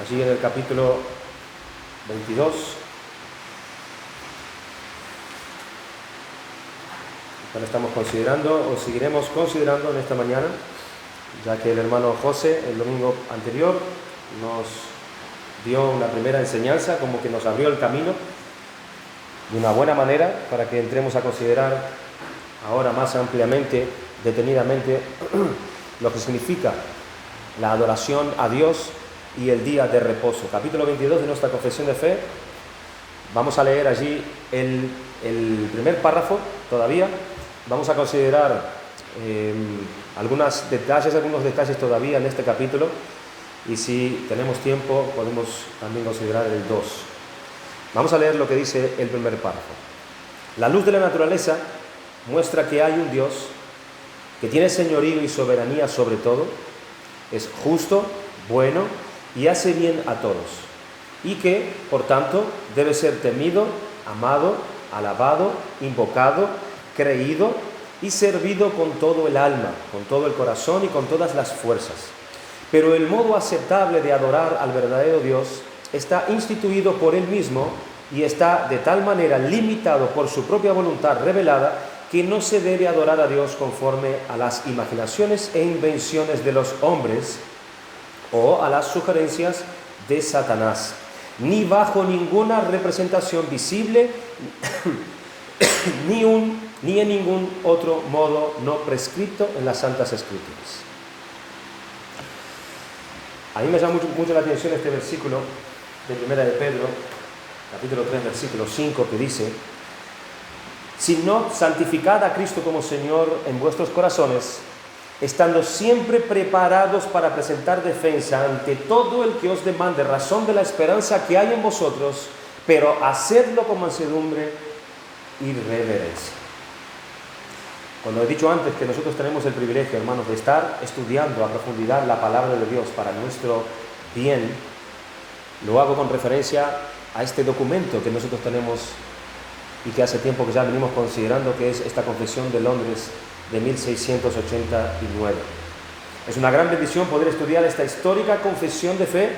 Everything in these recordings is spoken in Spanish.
allí en el capítulo 22. Ahora estamos considerando, o seguiremos considerando en esta mañana, ya que el hermano José el domingo anterior nos dio una primera enseñanza, como que nos abrió el camino de una buena manera para que entremos a considerar ahora más ampliamente, detenidamente, lo que significa la adoración a Dios y el día de reposo. Capítulo 22 de nuestra confesión de fe. Vamos a leer allí el primer párrafo todavía. Vamos a considerar algunos detalles todavía en este capítulo, y si tenemos tiempo podemos también considerar el 2. Vamos a leer lo que dice el primer párrafo. La luz de la naturaleza muestra que hay un Dios que tiene señorío y soberanía sobre todo, es justo, bueno y hace bien a todos, y que, por tanto, debe ser temido, amado, alabado, invocado, creído y servido con todo el alma, con todo el corazón y con todas las fuerzas. Pero el modo aceptable de adorar al verdadero Dios está instituido por Él mismo y está de tal manera limitado por su propia voluntad revelada que no se debe adorar a Dios conforme a las imaginaciones e invenciones de los hombres o a las sugerencias de Satanás, ni bajo ninguna representación visible, ni en ningún otro modo no prescrito en las Santas Escrituras. A mí me llama mucho la atención este versículo de Primera de Pedro, capítulo 3, versículo 5, que dice: sino santificad a Cristo como Señor en vuestros corazones, estando siempre preparados para presentar defensa ante todo el que os demande razón de la esperanza que hay en vosotros, pero hacedlo con mansedumbre y reverencia. Cuando he dicho antes que nosotros tenemos el privilegio, hermanos, de estar estudiando a profundidad la palabra de Dios para nuestro bien, lo hago con referencia a este documento que nosotros tenemos y que hace tiempo que ya venimos considerando, que es esta Confesión de Londres de 1689. Es una gran bendición poder estudiar esta histórica confesión de fe,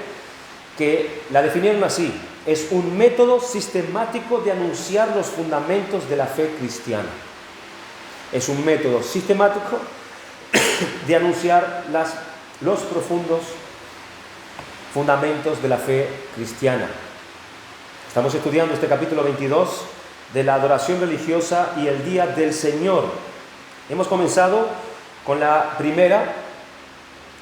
que la definieron así: es un método sistemático de anunciar los fundamentos de la fe cristiana. Es un método sistemático de anunciar los profundos fundamentos de la fe cristiana. Estamos estudiando este capítulo 22 de la adoración religiosa y el día del Señor. Hemos comenzado con la primera,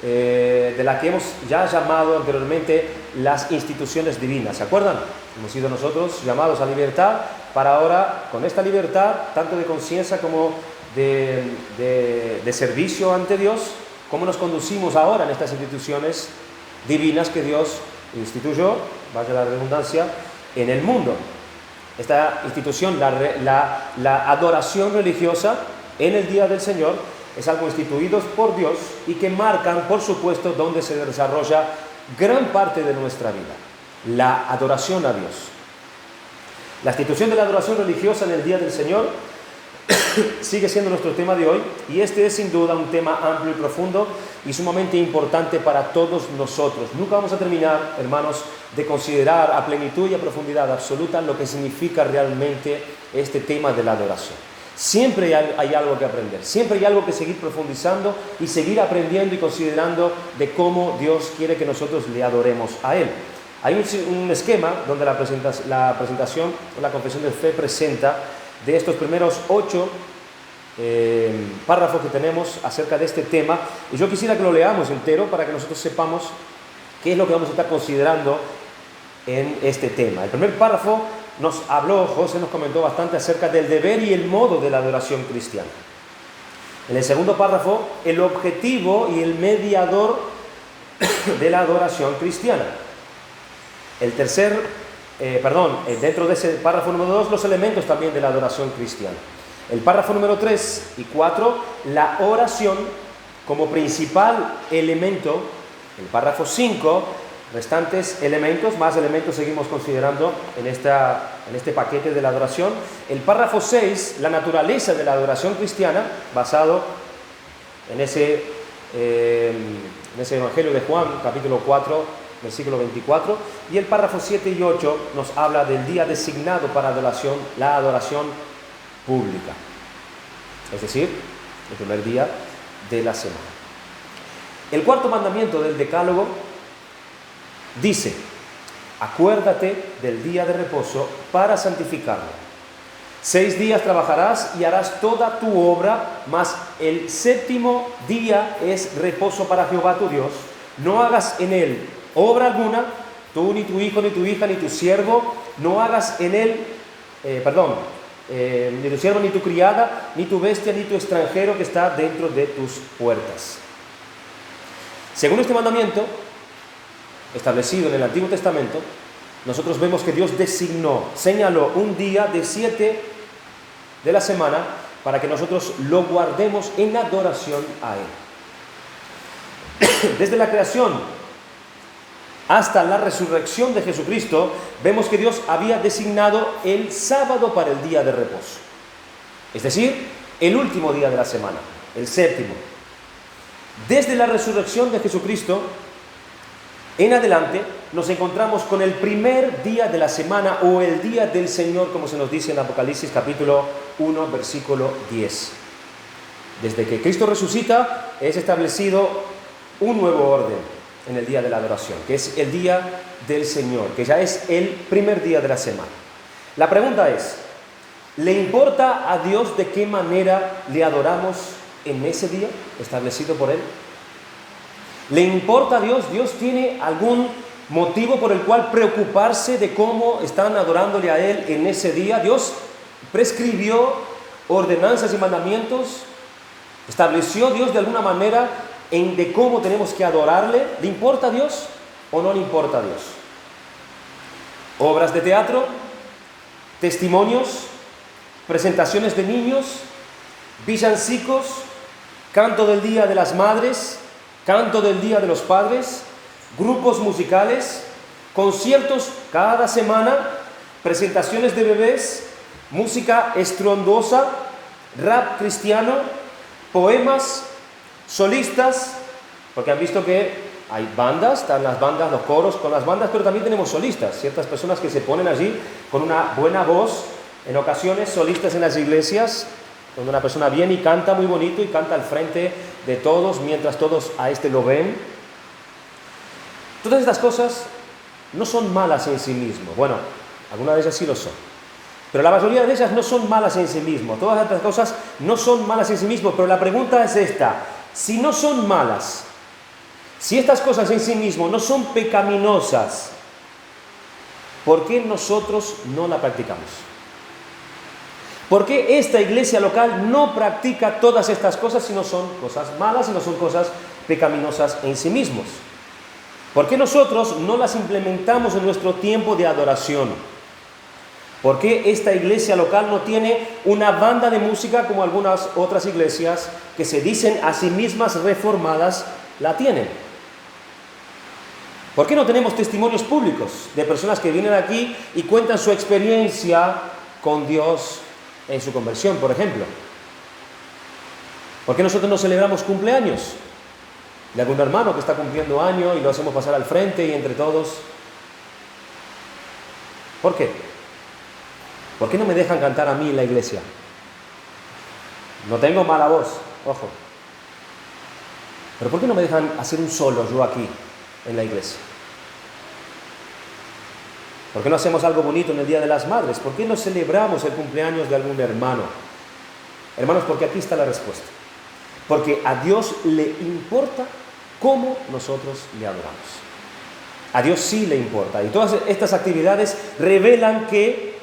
de la que hemos ya llamado anteriormente las instituciones divinas. ¿Se acuerdan? Hemos sido nosotros llamados a libertad para ahora, con esta libertad, tanto de conciencia como de servicio ante Dios, cómo nos conducimos ahora en estas instituciones divinas que Dios instituyó, vaya la redundancia, en el mundo. Esta institución, la adoración religiosa en el día del Señor, es algo instituido por Dios y que marcan, por supuesto, donde se desarrolla gran parte de nuestra vida: la adoración a Dios. La institución de la adoración religiosa en el día del Señor sigue siendo nuestro tema de hoy, y este es sin duda un tema amplio y profundo y sumamente importante para todos nosotros. Nunca vamos a terminar, hermanos, de considerar a plenitud y a profundidad absoluta lo que significa realmente este tema de la adoración. Siempre hay algo que aprender, siempre hay algo que seguir profundizando y seguir aprendiendo y considerando de cómo Dios quiere que nosotros le adoremos a Él. Hay un esquema donde la presentación o la confesión de fe presenta de estos primeros 8 párrafos que tenemos acerca de este tema, y yo quisiera que lo leamos entero para que nosotros sepamos qué es lo que vamos a estar considerando en este tema. El primer párrafo José nos comentó bastante acerca del deber y el modo de la adoración cristiana. En el segundo párrafo, el objetivo y el mediador de la adoración cristiana. Dentro de ese párrafo número 2, los elementos también de la adoración cristiana. El párrafo número 3 y 4, la oración como principal elemento. El párrafo 5, restantes elementos, más elementos seguimos considerando en este paquete de la adoración. El párrafo 6, la naturaleza de la adoración cristiana, basado en ese Evangelio de Juan, capítulo 4, versículo 24, y el párrafo 7 y 8 nos habla del día designado para adoración, la adoración pública, es decir, el primer día de la semana. El cuarto mandamiento del Decálogo dice: acuérdate del día de reposo para santificarlo. 6 días trabajarás y harás toda tu obra, mas el séptimo día es reposo para Jehová tu Dios. No hagas en él obra alguna, tú, ni tu hijo, ni tu hija, ni tu siervo, no hagas en él, ni tu siervo, ni tu criada, ni tu bestia, ni tu extranjero que está dentro de tus puertas. Según este mandamiento, establecido en el Antiguo Testamento, nosotros vemos que Dios señaló un día de 7 de la semana para que nosotros lo guardemos en adoración a Él. Desde la creación hasta la resurrección de Jesucristo, vemos que Dios había designado el sábado para el día de reposo. Es decir, el último día de la semana, el séptimo. Desde la resurrección de Jesucristo en adelante nos encontramos con el primer día de la semana, o el día del Señor, como se nos dice en Apocalipsis capítulo 1, versículo 10. Desde que Cristo resucita es establecido un nuevo orden en el día de la adoración, que es el día del Señor, que ya es el primer día de la semana. La pregunta es: ¿le importa a Dios de qué manera le adoramos en ese día establecido por Él? ¿Le importa a Dios? ¿Dios tiene algún motivo por el cual preocuparse de cómo están adorándole a Él en ese día? ¿Dios prescribió ordenanzas y mandamientos? ¿Estableció Dios de alguna manera de cómo tenemos que adorarle? ¿Le importa a Dios o no le importa a Dios? Obras de teatro, testimonios, presentaciones de niños, villancicos, canto del Día de las Madres, canto del Día de los Padres, grupos musicales, conciertos cada semana, presentaciones de bebés, música estruendosa, rap cristiano, poemas, solistas, porque han visto que hay bandas, están las bandas, los coros con las bandas, pero también tenemos solistas, ciertas personas que se ponen allí con una buena voz, en ocasiones solistas en las iglesias, donde una persona viene y canta muy bonito y canta al frente de todos, mientras todos a este lo ven. Todas estas cosas no son malas en sí mismas. Bueno, algunas de ellas sí lo son, pero la mayoría de ellas no son malas en sí mismas. Todas estas cosas no son malas en sí mismas, pero la pregunta es esta: si no son malas, si estas cosas en sí mismas no son pecaminosas, ¿por qué nosotros no la practicamos? ¿Por qué esta iglesia local no practica todas estas cosas si no son cosas malas, si no son cosas pecaminosas en sí mismos? ¿Por qué nosotros no las implementamos en nuestro tiempo de adoración? ¿Por qué esta iglesia local no tiene una banda de música como algunas otras iglesias que se dicen a sí mismas reformadas la tienen? ¿Por qué no tenemos testimonios públicos de personas que vienen aquí y cuentan su experiencia con Dios en su conversión, por ejemplo? ¿Por qué nosotros no celebramos cumpleaños de algún hermano que está cumpliendo año y lo hacemos pasar al frente y entre todos? ¿Por qué? ¿Por qué no me dejan cantar a mí en la iglesia? No tengo mala voz, ojo. Pero ¿por qué no me dejan hacer un solo yo aquí en la iglesia? ¿Por qué no hacemos algo bonito en el Día de las Madres? ¿Por qué no celebramos el cumpleaños de algún hermano? Hermanos, porque aquí está la respuesta. Porque a Dios le importa cómo nosotros le adoramos. A Dios sí le importa. Y todas estas actividades revelan que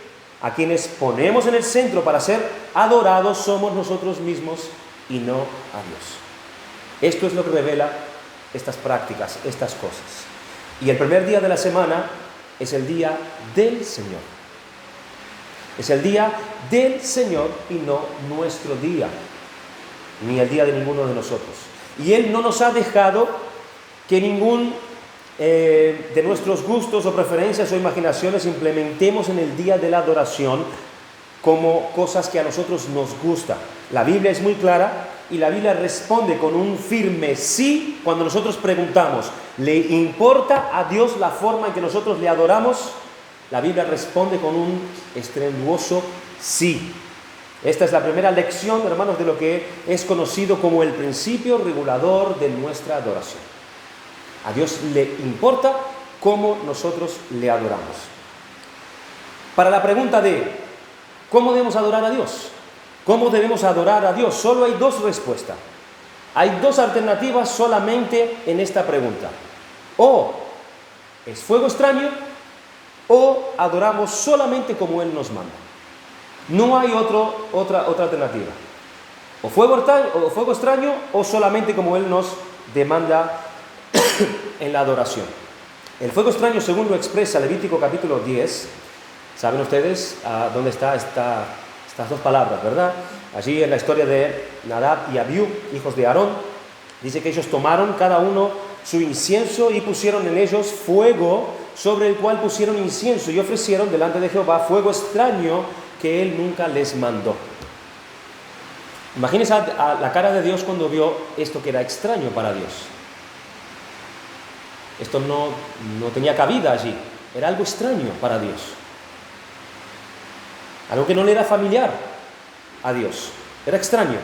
a quienes ponemos en el centro para ser adorados somos nosotros mismos y no a Dios. Esto es lo que revela estas prácticas, estas cosas. Y el primer día de la semana es el día del Señor. Es el día del Señor y no nuestro día, ni el día de ninguno de nosotros. Y Él no nos ha dejado que ningún de nuestros gustos o preferencias o imaginaciones implementemos en el día de la adoración como cosas que a nosotros nos gusta. La Biblia es muy clara y la Biblia responde con un firme sí cuando nosotros preguntamos: ¿Le importa a Dios la forma en que nosotros le adoramos? La Biblia responde con un estremuoso sí. Esta es la primera lección, hermanos, de lo que es conocido como el principio regulador de nuestra adoración. A Dios le importa cómo nosotros le adoramos. Para la pregunta de ¿cómo debemos adorar a Dios? ¿Cómo debemos adorar a Dios? Solo hay dos respuestas. Hay dos alternativas solamente en esta pregunta. O es fuego extraño o adoramos solamente como Él nos manda. No hay otra alternativa. O fuego extraño o solamente como Él nos demanda en la adoración. El fuego extraño, según lo expresa Levítico capítulo 10, ¿saben ustedes dónde están estas dos palabras, verdad? Allí en la historia de Nadab y Abiú, hijos de Aarón, dice que ellos tomaron cada uno su incienso y pusieron en ellos fuego sobre el cual pusieron incienso y ofrecieron delante de Jehová fuego extraño que Él nunca les mandó. Imagínense a la cara de Dios cuando vio esto que era extraño para Dios. Esto no tenía cabida allí, era algo extraño para Dios. Algo que no le era familiar a Dios, era extraño.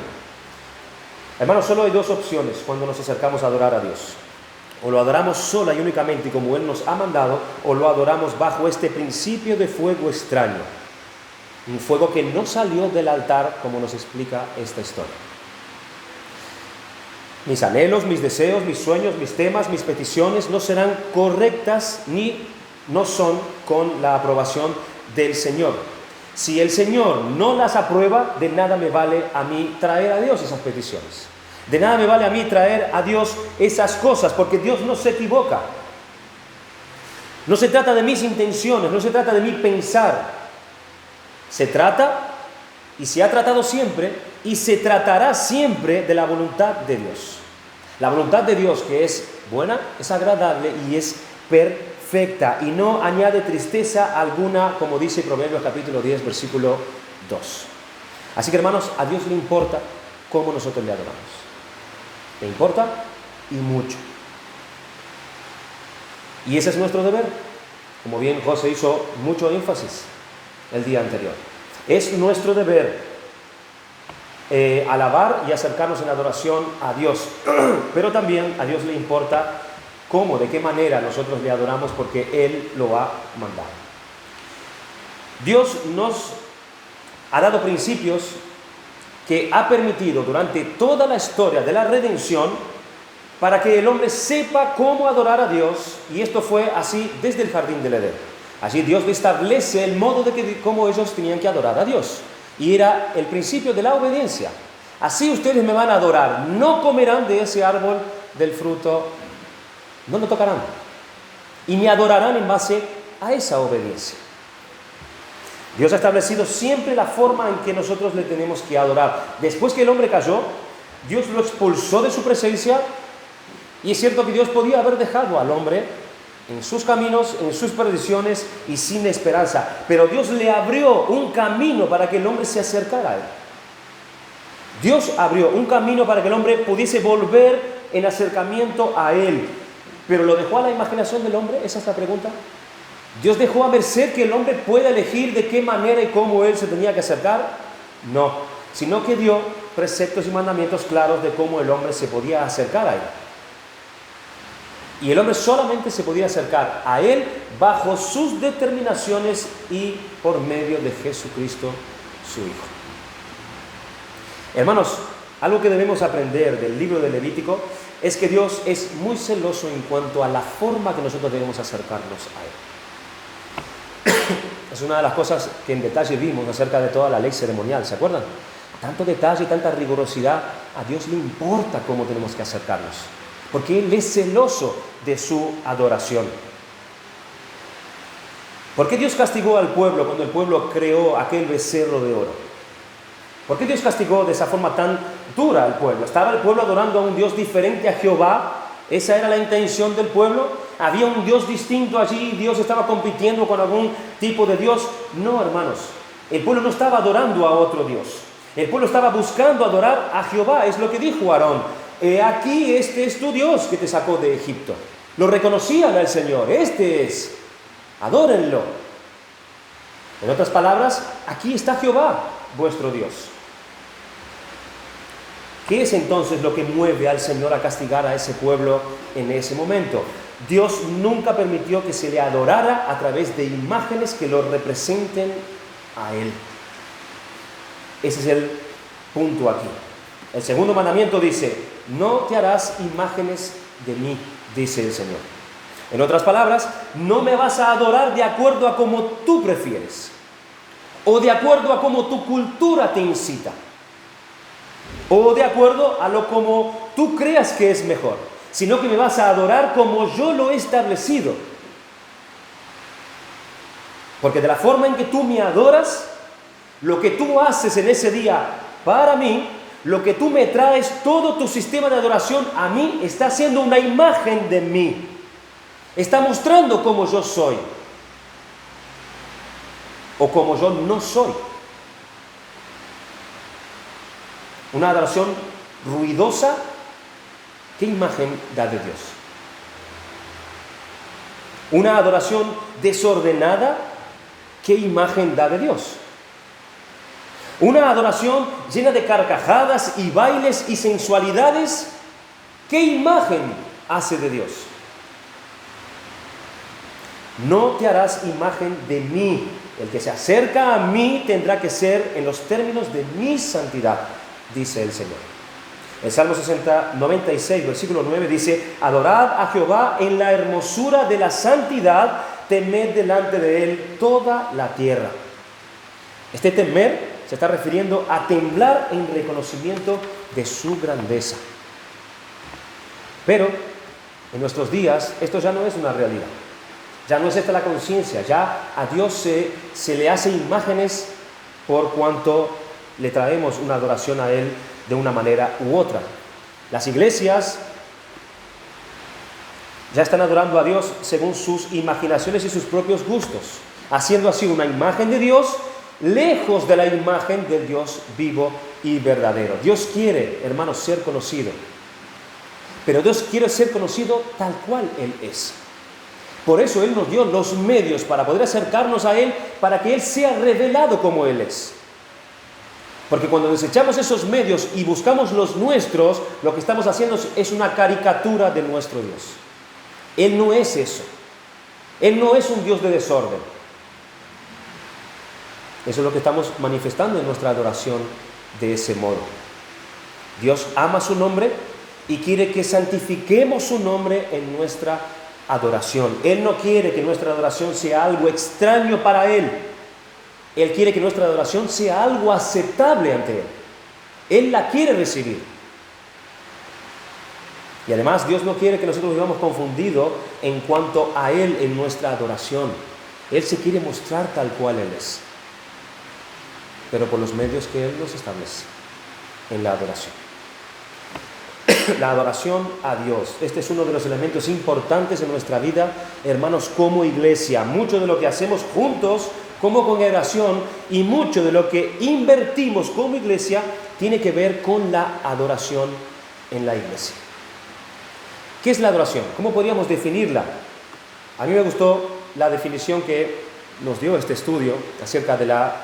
Hermanos, solo hay dos opciones cuando nos acercamos a adorar a Dios. O lo adoramos sola y únicamente como Él nos ha mandado, o lo adoramos bajo este principio de fuego extraño. Un fuego que no salió del altar, como nos explica esta historia. Mis anhelos, mis deseos, mis sueños, mis temas, mis peticiones no serán correctas ni no son con la aprobación del Señor. Si el Señor no las aprueba, de nada me vale a mí traer a Dios esas peticiones. De nada me vale a mí traer a Dios esas cosas, porque Dios no se equivoca. No se trata de mis intenciones, no se trata de mi pensar. Se trata, y se ha tratado siempre, y se tratará siempre de la voluntad de Dios. La voluntad de Dios, que es buena, es agradable y es perfecta, y no añade tristeza alguna, como dice Proverbios capítulo 10, versículo 2. Así que, hermanos, a Dios le importa cómo nosotros le adoramos. Le importa y mucho. Y ese es nuestro deber, como bien José hizo mucho énfasis el día anterior. Es nuestro deber alabar y acercarnos en adoración a Dios, pero también a Dios le importa cómo, de qué manera nosotros le adoramos, porque Él lo ha mandado. Dios nos ha dado principios que ha permitido durante toda la historia de la redención para que el hombre sepa cómo adorar a Dios, y esto fue así desde el jardín del Edén. Allí Dios establece el modo de cómo ellos tenían que adorar a Dios, y era el principio de la obediencia. Así ustedes me van a adorar, no comerán de ese árbol del fruto, no lo tocarán, y me adorarán en base a esa obediencia. Dios ha establecido siempre la forma en que nosotros le tenemos que adorar. Después que el hombre cayó, Dios lo expulsó de su presencia, y es cierto que Dios podía haber dejado al hombre en sus caminos, en sus perdiciones y sin esperanza, pero Dios le abrió un camino para que el hombre se acercara a Él. Dios abrió un camino para que el hombre pudiese volver en acercamiento a Él, pero ¿lo dejó a la imaginación del hombre? Esa es la pregunta. ¿Dios dejó a merced que el hombre pueda elegir de qué manera y cómo él se tenía que acercar? No, sino que dio preceptos y mandamientos claros de cómo el hombre se podía acercar a Él. Y el hombre solamente se podía acercar a Él bajo sus determinaciones y por medio de Jesucristo, su Hijo. Hermanos, algo que debemos aprender del libro de Levítico es que Dios es muy celoso en cuanto a la forma que nosotros debemos acercarnos a Él. Es una de las cosas que en detalle vimos acerca de toda la ley ceremonial, ¿se acuerdan? Tanto detalle y tanta rigurosidad, a Dios le importa cómo tenemos que acercarnos, porque Él es celoso de su adoración. ¿Por qué Dios castigó al pueblo cuando el pueblo creó aquel becerro de oro? ¿Por qué Dios castigó de esa forma tan dura al pueblo? ¿Estaba el pueblo adorando a un Dios diferente a Jehová? ¿Esa era la intención del pueblo? ¿Había un Dios distinto allí? ¿Dios estaba compitiendo con algún tipo de Dios? No, hermanos. El pueblo no estaba adorando a otro Dios. El pueblo estaba buscando adorar a Jehová. Es lo que dijo Aarón. Aquí este es tu Dios que te sacó de Egipto. Lo reconocían al Señor. Este es. Adórenlo. En otras palabras, aquí está Jehová, vuestro Dios. ¿Qué es entonces lo que mueve al Señor a castigar a ese pueblo en ese momento? Dios nunca permitió que se le adorara a través de imágenes que lo representen a Él. Ese es el punto aquí. El segundo mandamiento dice, no te harás imágenes de mí, dice el Señor. En otras palabras, no me vas a adorar de acuerdo a como tú prefieres, o de acuerdo a como tu cultura te incita, o de acuerdo a lo como tú creas que es mejor, sino que me vas a adorar como yo lo he establecido. Porque de la forma en que tú me adoras, lo que tú haces en ese día para mí, lo que tú me traes, todo tu sistema de adoración a mí, está haciendo una imagen de mí. Está mostrando cómo yo soy. O cómo yo no soy. Una adoración ruidosa, ¿qué imagen da de Dios? Una adoración desordenada, ¿qué imagen da de Dios? Una adoración llena de carcajadas y bailes y sensualidades, ¿qué imagen hace de Dios? No te harás imagen de mí. El que se acerca a mí tendrá que ser en los términos de mi santidad, dice el Señor. El Salmo 96, versículo 9 dice, adorad a Jehová en la hermosura de la santidad, temed delante de él toda la tierra. Este temer se está refiriendo a temblar en reconocimiento de su grandeza. Pero en nuestros días esto ya no es una realidad. Ya no es esta la conciencia. Ya a Dios se le hace imágenes por cuanto le traemos una adoración a Él de una manera u otra. Las iglesias ya están adorando a Dios según sus imaginaciones y sus propios gustos, haciendo así una imagen de Dios lejos de la imagen del Dios vivo y verdadero. Dios quiere, hermanos, ser conocido, pero Dios quiere ser conocido tal cual Él es. Por eso Él nos dio los medios para poder acercarnos a Él, para que Él sea revelado como Él es. Porque cuando desechamos esos medios y buscamos los nuestros, lo que estamos haciendo es una caricatura de nuestro Dios. Él no es eso. Él no es un Dios de desorden. Eso es lo que estamos manifestando en nuestra adoración de ese modo. Dios ama su nombre y quiere que santifiquemos su nombre en nuestra adoración. Él no quiere que nuestra adoración sea algo extraño para Él. Él quiere que nuestra adoración sea algo aceptable ante Él. Él la quiere recibir. Y además Dios no quiere que nosotros vivamos confundidos en cuanto a Él en nuestra adoración. Él se quiere mostrar tal cual Él es, pero por los medios que Él nos establece en la adoración. La adoración a Dios. Este es uno de los elementos importantes en nuestra vida, hermanos, como iglesia. Mucho de lo que hacemos juntos como congregación y mucho de lo que invertimos como iglesia tiene que ver con la adoración en la iglesia. ¿Qué es la adoración? ¿Cómo podríamos definirla? A mí me gustó la definición que nos dio este estudio acerca de la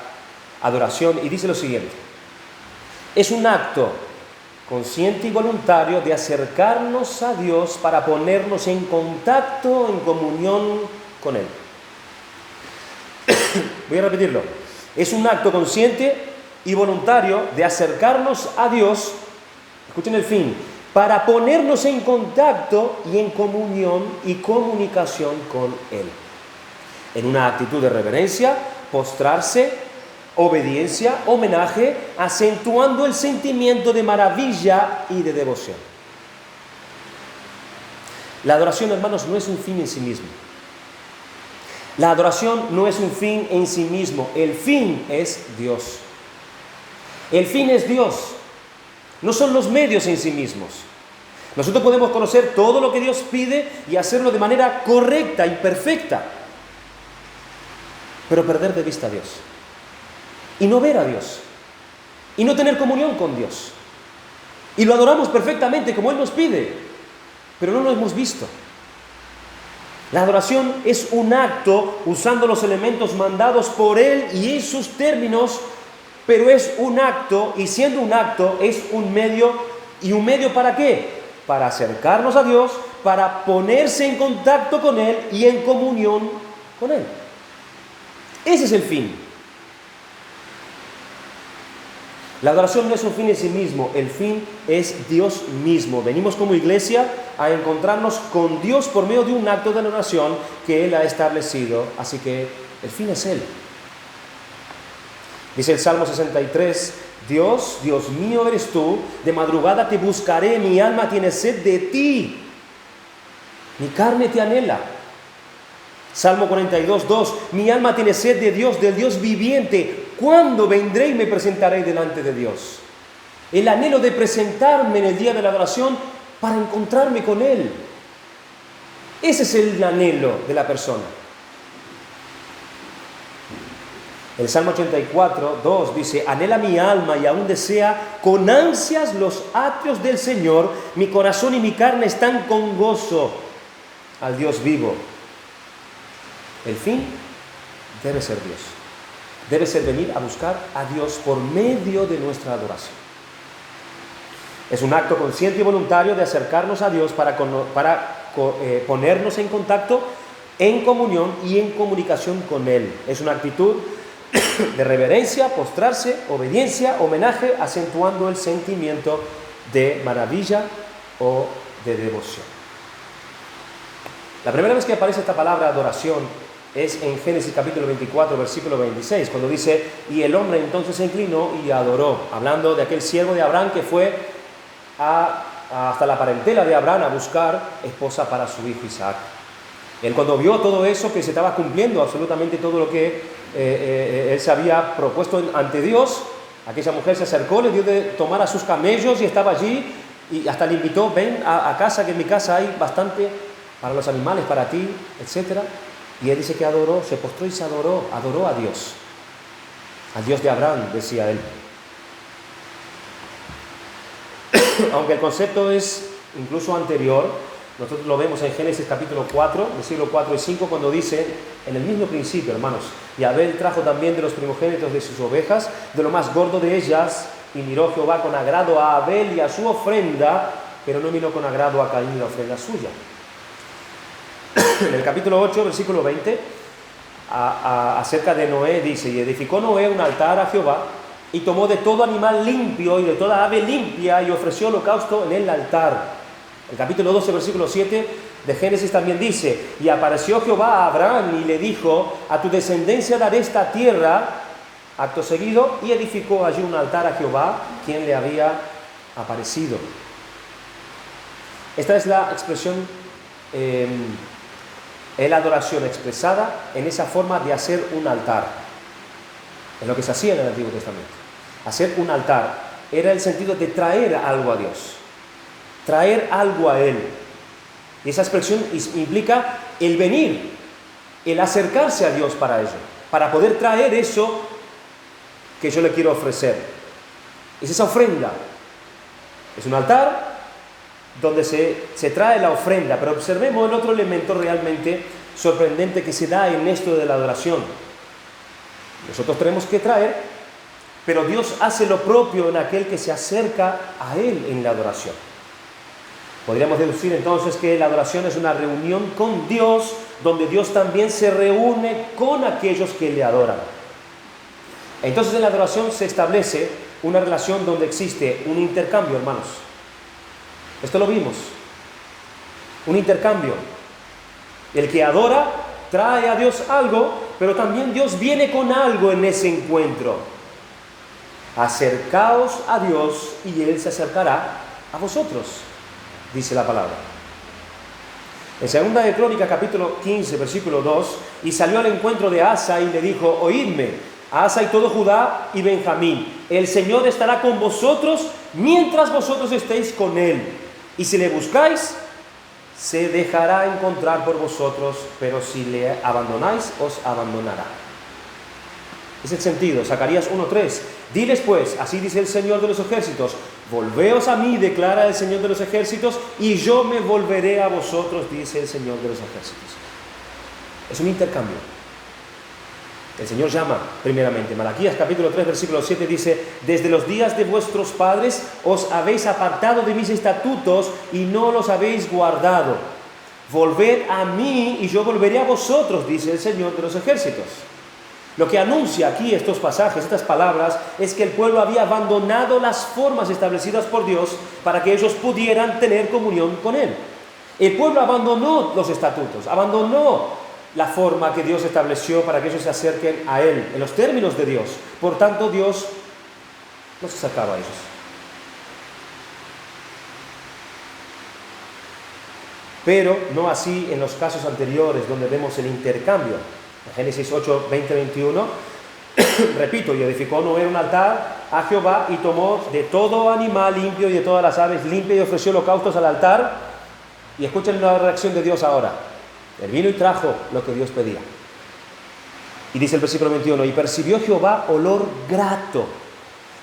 adoración y dice lo siguiente: es un acto consciente y voluntario de acercarnos a Dios para ponernos en contacto, en comunión con Él. Voy a repetirlo. Es un acto consciente y voluntario de acercarnos a Dios, escuchen el fin, para ponernos en contacto y en comunión y comunicación con Él. En una actitud de reverencia, postrarse, obediencia, homenaje, acentuando el sentimiento de maravilla y de devoción. La adoración, hermanos, no es un fin en sí mismo. La adoración no es un fin en sí mismo. El fin es Dios. El fin es Dios. No son los medios en sí mismos. Nosotros podemos conocer todo lo que Dios pide y hacerlo de manera correcta y perfecta, pero perder de vista a Dios. Y no ver a Dios. Y no tener comunión con Dios. Y lo adoramos perfectamente como Él nos pide, pero no lo hemos visto. La adoración es un acto usando los elementos mandados por Él y en sus términos, pero es un acto, y siendo un acto, es un medio. ¿Y un medio para qué? Para acercarnos a Dios, para ponerse en contacto con Él y en comunión con Él. Ese es el fin. La adoración no es un fin en sí mismo, el fin es Dios mismo. Venimos como iglesia a encontrarnos con Dios por medio de un acto de adoración que Él ha establecido, así que el fin es Él. Dice el Salmo 63, Dios, Dios mío eres tú, de madrugada te buscaré, mi alma tiene sed de ti, mi carne te anhela. Salmo 42, 2, mi alma tiene sed de Dios, del Dios viviente. ¿Cuándo vendré y me presentaré delante de Dios? El anhelo de presentarme en el día de la adoración para encontrarme con Él. Ese es el anhelo de la persona. El Salmo 84, 2 dice, anhela mi alma y aún desea con ansias los atrios del Señor. Mi corazón y mi carne están con gozo al Dios vivo. El fin debe ser Dios. Debe ser venir a buscar a Dios por medio de nuestra adoración. Es un acto consciente y voluntario de acercarnos a Dios para ponernos en contacto, en comunión y en comunicación con Él. Es una actitud de reverencia, postrarse, obediencia, homenaje, acentuando el sentimiento de maravilla o de devoción. La primera vez que aparece esta palabra adoración es en Génesis capítulo 24, versículo 26, cuando dice, y el hombre entonces se inclinó y adoró, hablando de aquel siervo de Abraham que fue hasta la parentela de Abraham a buscar esposa para su hijo Isaac. Él cuando vio todo eso, que se estaba cumpliendo absolutamente todo lo que él se había propuesto ante Dios, aquella mujer se acercó, le dio de tomar a sus camellos y estaba allí, y hasta le invitó, ven a casa, que en mi casa hay bastante para los animales, para ti, etc. Y él dice que adoró, se postró y se adoró a Dios. Al Dios de Abraham, decía él. Aunque el concepto es incluso anterior, nosotros lo vemos en Génesis capítulo 4, versículos 4 y 5, cuando dice, en el mismo principio, hermanos, y Abel trajo también de los primogénitos de sus ovejas, de lo más gordo de ellas, y miró Jehová con agrado a Abel y a su ofrenda, pero no miró con agrado a Caín y la ofrenda suya. En el capítulo 8, versículo 20, acerca de Noé, dice, y edificó Noé un altar a Jehová, y tomó de todo animal limpio y de toda ave limpia, y ofreció holocausto en el altar. El capítulo 12, versículo 7 de Génesis también dice, y apareció Jehová a Abraham y le dijo, a tu descendencia daré esta tierra, acto seguido, y edificó allí un altar a Jehová, quien le había aparecido. Esta es la expresión, la adoración expresada en esa forma de hacer un altar. Es lo que se hacía en el Antiguo Testamento. Hacer un altar era el sentido de traer algo a Dios, traer algo a Él. Y esa expresión implica el venir, el acercarse a Dios para ello, para poder traer eso que yo le quiero ofrecer. Es esa ofrenda. Es un altar donde se trae la ofrenda, pero observemos el otro elemento realmente sorprendente que se da en esto de la adoración. Nosotros tenemos que traer, pero Dios hace lo propio en aquel que se acerca a Él en la adoración. Podríamos deducir entonces que la adoración es una reunión con Dios, donde Dios también se reúne con aquellos que le adoran. Entonces en la adoración se establece una relación donde existe un intercambio, hermanos. Esto lo vimos. Un intercambio. El que adora trae a Dios algo, pero también Dios viene con algo en ese encuentro. Acercaos a Dios y Él se acercará a vosotros, dice la palabra. En segunda de Crónicas, capítulo 15, versículo 2, y salió al encuentro de Asa y le dijo, oídme, Asa y todo Judá y Benjamín, el Señor estará con vosotros mientras vosotros estéis con Él. Y si le buscáis, se dejará encontrar por vosotros, pero si le abandonáis, os abandonará. Es el sentido, Zacarías 1:3. Diles pues, así dice el Señor de los ejércitos, volveos a mí, declara el Señor de los ejércitos, y yo me volveré a vosotros, dice el Señor de los ejércitos. Es un intercambio. El Señor llama primeramente. Malaquías capítulo 3 versículo 7 dice: desde los días de vuestros padres os habéis apartado de mis estatutos y no los habéis guardado. Volved a mí y yo volveré a vosotros, dice el Señor de los ejércitos. Lo que anuncia aquí estos pasajes, estas palabras, es que el pueblo había abandonado las formas establecidas por Dios para que ellos pudieran tener comunión con Él. El pueblo abandonó los estatutos, abandonó la forma que Dios estableció para que ellos se acerquen a Él, en los términos de Dios. Por tanto, Dios no se acercaba a ellos. Pero no así en los casos anteriores, donde vemos el intercambio. En Génesis 8, 20, 21, repito, y edificó Noé un altar a Jehová y tomó de todo animal limpio y de todas las aves limpias y ofreció holocaustos al altar. Y escuchen la reacción de Dios ahora. Él vino y trajo lo que Dios pedía. Y dice el versículo 21, y percibió Jehová olor grato,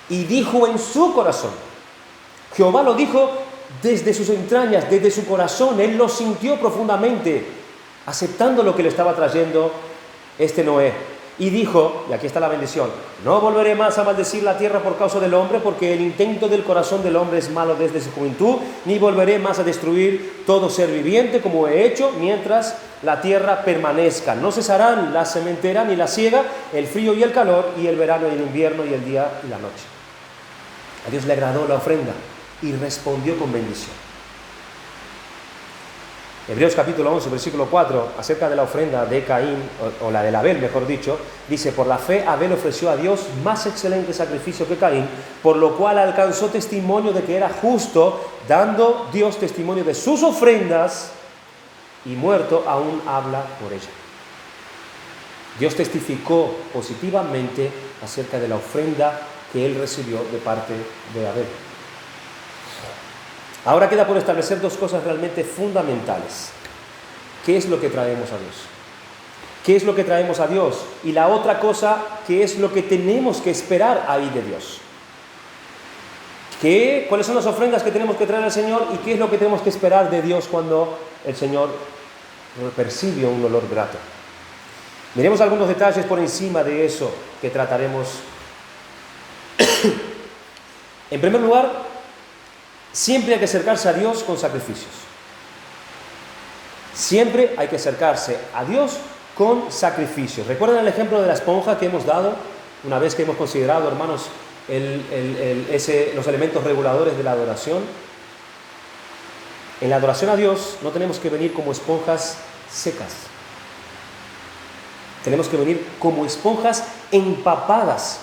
y dijo en su corazón. Jehová lo dijo desde sus entrañas, desde su corazón. Él lo sintió profundamente, aceptando lo que le estaba trayendo este Noé. Y dijo, y aquí está la bendición: no volveré más a maldecir la tierra por causa del hombre, porque el intento del corazón del hombre es malo desde su juventud, ni volveré más a destruir todo ser viviente como he hecho mientras la tierra permanezca. No cesarán la sementera ni la siega, el frío y el calor, y el verano y el invierno, y el día y la noche. A Dios le agradó la ofrenda y respondió con bendición. Hebreos capítulo 11, versículo 4, acerca de la ofrenda de Caín, o la de Abel, mejor dicho, dice: por la fe Abel ofreció a Dios más excelente sacrificio que Caín, por lo cual alcanzó testimonio de que era justo, dando Dios testimonio de sus ofrendas, y muerto aún habla por ella. Dios testificó positivamente acerca de la ofrenda que él recibió de parte de Abel. Ahora queda por establecer dos cosas realmente fundamentales. ¿Qué es lo que traemos a Dios? ¿Qué es lo que traemos a Dios? Y la otra cosa, ¿qué es lo que tenemos que esperar ahí de Dios? ¿Cuáles son las ofrendas que tenemos que traer al Señor? ¿Y qué es lo que tenemos que esperar de Dios cuando el Señor percibe un olor grato? Miremos algunos detalles por encima de eso que trataremos. En primer lugar, siempre hay que acercarse a Dios con sacrificios. Siempre hay que acercarse a Dios con sacrificios. ¿Recuerdan el ejemplo de la esponja que hemos dado una vez que hemos considerado, hermanos, los elementos reguladores de la adoración? En la adoración a Dios no tenemos que venir como esponjas secas. Tenemos que venir como esponjas empapadas,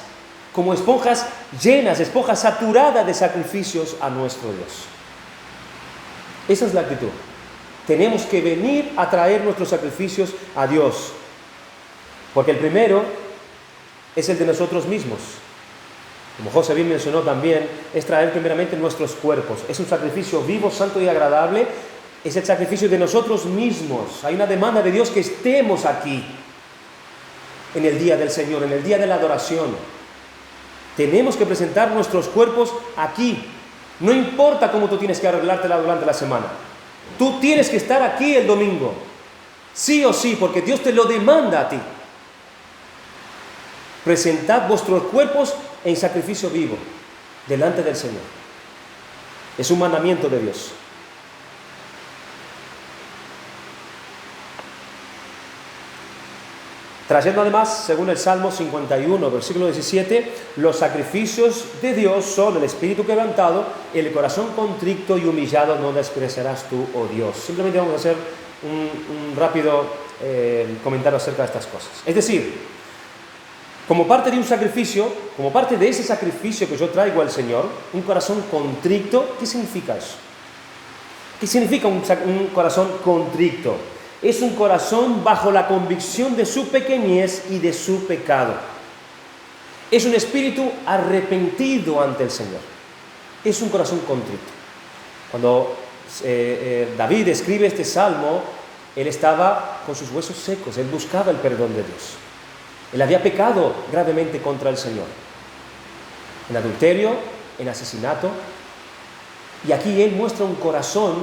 como esponjas llenas, esponjas saturadas de sacrificios a nuestro Dios. Esa es la actitud. Tenemos que venir a traer nuestros sacrificios a Dios, porque el primero es el de nosotros mismos. Como José bien mencionó también, es traer primeramente nuestros cuerpos. Es un sacrificio vivo, santo y agradable. Es el sacrificio de nosotros mismos. Hay una demanda de Dios que estemos aquí en el día del Señor, en el día de la adoración. Tenemos que presentar nuestros cuerpos aquí. No importa cómo tú tienes que arreglártela durante la semana. Tú tienes que estar aquí el domingo. Sí o sí, porque Dios te lo demanda a ti. Presentad vuestros cuerpos en sacrificio vivo delante del Señor. Es un mandamiento de Dios. Trayendo además, según el Salmo 51, versículo 17, los sacrificios de Dios son el espíritu quebrantado, el corazón contrito y humillado no despreciarás tú, oh Dios. Simplemente vamos a hacer un rápido comentario acerca de estas cosas. Es decir, como parte de un sacrificio, como parte de ese sacrificio que yo traigo al Señor, un corazón contrito, ¿qué significa eso? ¿Qué significa un corazón contrito? Es un corazón bajo la convicción de su pequeñez y de su pecado. Es un espíritu arrepentido ante el Señor. Es un corazón contrito. Cuando David escribe este salmo, él estaba con sus huesos secos, él buscaba el perdón de Dios. Él había pecado gravemente contra el Señor, en adulterio, en asesinato, y aquí él muestra un corazón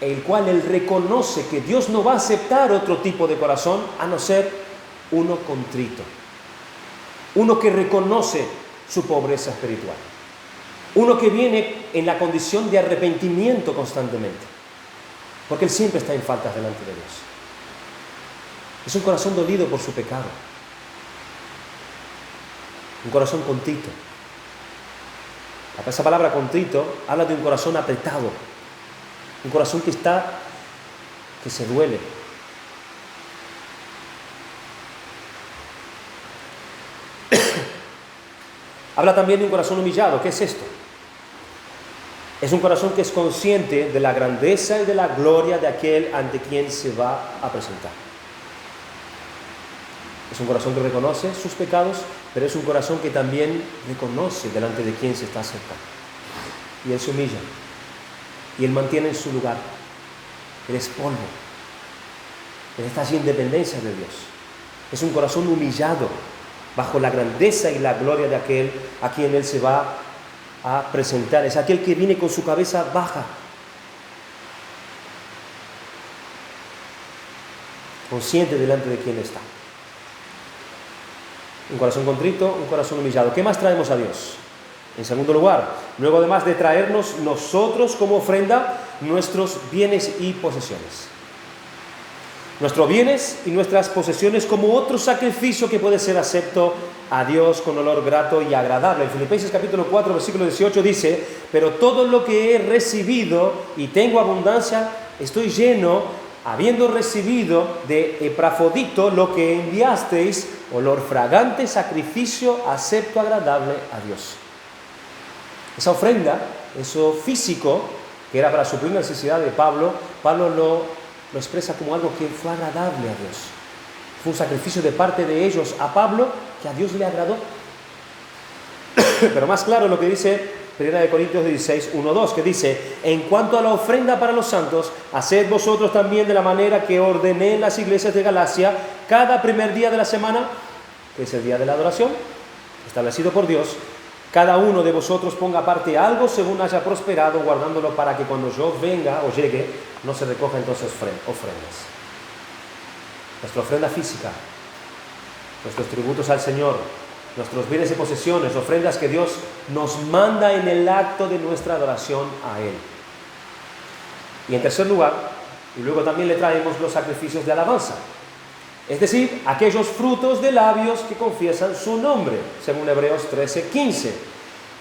el cual él reconoce que Dios no va a aceptar otro tipo de corazón a no ser uno contrito, uno que reconoce su pobreza espiritual, uno que viene en la condición de arrepentimiento constantemente, porque él siempre está en faltas delante de Dios. Es un corazón dolido por su pecado, un corazón contrito. Esa palabra contrito habla de un corazón apretado, un corazón que se duele. Habla también de un corazón humillado. ¿Qué es esto? Es un corazón que es consciente de la grandeza y de la gloria de aquel ante quien se va a presentar. Es un corazón que reconoce sus pecados, pero es un corazón que también reconoce delante de quien se está acercando. Y él se humilla. Y él mantiene en su lugar. Él es polvo. Él está sin dependencia de Dios. Es un corazón humillado bajo la grandeza y la gloria de aquel a quien él se va a presentar. Es aquel que viene con su cabeza baja, consciente delante de quien está. Un corazón contrito, un corazón humillado. ¿Qué más traemos a Dios? En segundo lugar, luego además de traernos nosotros como ofrenda nuestros bienes y posesiones. Nuestros bienes y nuestras posesiones como otro sacrificio que puede ser acepto a Dios con olor grato y agradable. En Filipenses capítulo 4, versículo 18 dice: pero todo lo que he recibido y tengo abundancia, estoy lleno, habiendo recibido de Epafrodito lo que enviasteis, olor fragante, sacrificio acepto agradable a Dios. Esa ofrenda, eso físico, que era para suplir la necesidad de Pablo lo expresa como algo que fue agradable a Dios. Fue un sacrificio de parte de ellos a Pablo que a Dios le agradó. Pero más claro lo que dice 1 Corintios 16, 1, 2, que dice: en cuanto a la ofrenda para los santos, haced vosotros también de la manera que ordené en las iglesias de Galacia, cada primer día de la semana, que es el día de la adoración, establecido por Dios, cada uno de vosotros ponga aparte algo según haya prosperado, guardándolo para que cuando yo venga o llegue, no se recoja entonces ofrendas. Nuestra ofrenda física, nuestros tributos al Señor, nuestros bienes y posesiones, ofrendas que Dios nos manda en el acto de nuestra adoración a Él. Y en tercer lugar, y luego también le traemos los sacrificios de alabanza, es decir, aquellos frutos de labios que confiesan su nombre, según Hebreos 13:15.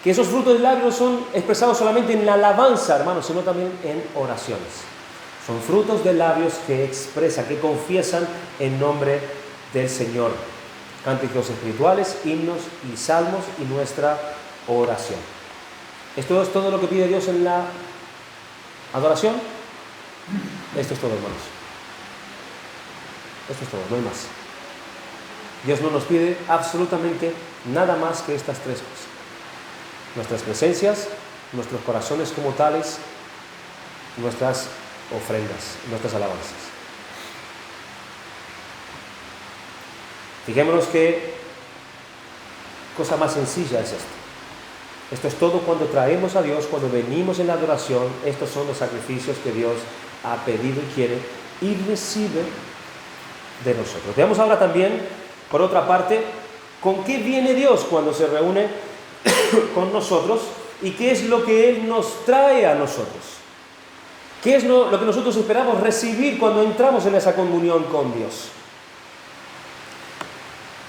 Que esos frutos de labios son expresados solamente en la alabanza, hermanos, sino también en oraciones. Son frutos de labios que expresan, que confiesan en nombre del Señor. Cánticos espirituales, himnos y salmos y nuestra oración. ¿Esto es todo lo que pide Dios en la adoración? Esto es todo, hermanos. Esto es todo, no hay más. Dios no nos pide absolutamente nada más que estas tres cosas: nuestras presencias, nuestros corazones como tales, nuestras ofrendas, nuestras alabanzas. Fijémonos qué cosa más sencilla es esto. Esto es todo cuando traemos a Dios, cuando venimos en la adoración. Estos son los sacrificios que Dios ha pedido y quiere y recibe de nosotros. Veamos ahora también, por otra parte, con qué viene Dios cuando se reúne con nosotros y qué es lo que Él nos trae a nosotros. ¿Qué es lo que nosotros esperamos recibir cuando entramos en esa comunión con Dios?